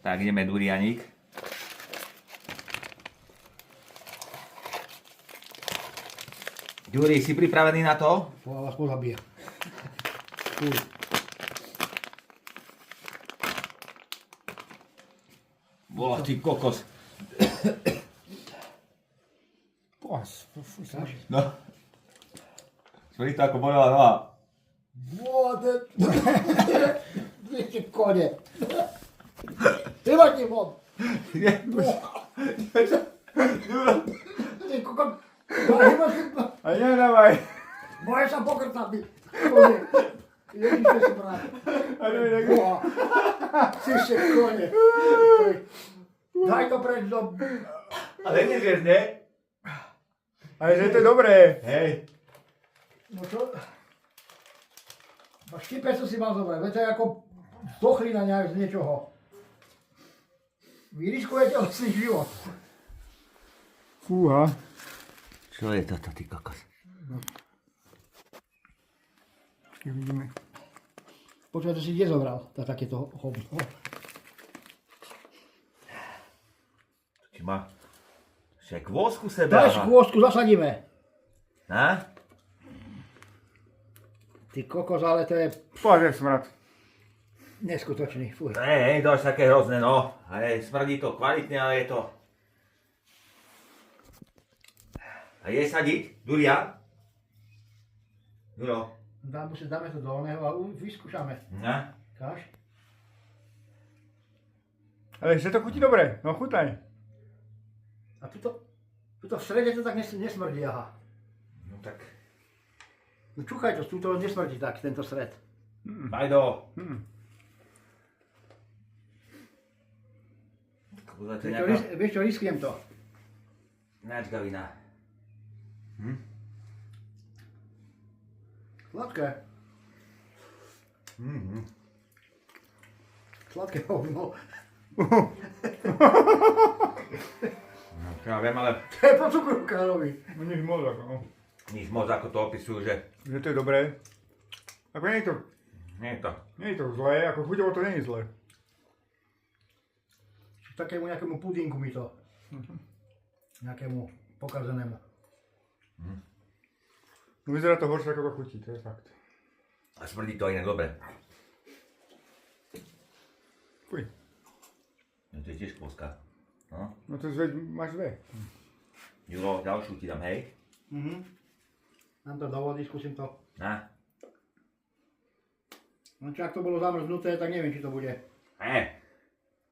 Tak ideme durianik. Ďuri, si pripravený na to? To vás pozabije. Fuj. Bola ty kokos. Fuj, strašne. No. Smrdí to ako bolela noha. Vode. Dvihte kone. Trvajte von. Ty kokon. A nedávaj. Moje sa pokrtať mi. Kone. Ježište si brát. A neviem, Boha. Cište kone. Daj to preč do... Ale nevieš, ne? Ale že to je dobré. Hej. No čo? No štipec si mal zobrať, veď to je ako zdochlina nejak z niečoho. Vyriskujete vlastný život. Fúha. Čo je toto, ty kokos? Počkej, vidíme. Počúvaj, to si kde zobral, takéto hobby. Či má... Však vosku sebe. Daj škôstku, zasadíme. Ha? Ty kokos, ale to je Pozri smrad. neskutočný, fuj. Hej, to až také hrozné, no. Hej, smrdí to kvalitne, ale je to... A je sadiť? Durian? Juro. Dáme to do oného a vyskúšame. Na? Káš? Ale že to chutí dobre. No chutaj. A tuto v strede to tak nesmrdí, aha. No tak... No čúchaj to, tuto nesmrdí tak, tento stred. Majdo. Vieš čo, risknem to. Načgavina. Sladké. Sladké hovno. Ja viem, ale To je po cukru kráľovi. No nič moc ako. No. nič moc ako to opisujú, že Že to je dobré. Ako nie nie je to. je to zlé, ako chuťovo to nie je zlé. Takému nejakému pudinku mi to. Nejakému pokazenému. No vyzerá to horšie ako to chutí, to je fakt. A smrdí to inak dobre. Fuj. No to je tiež kôska. No. No to máš dve. Juro, ďalšiu ti dám, hej? Dám to do vody, skúsim to. Na. No čo, ak to bolo zamrznuté, tak neviem, či to bude.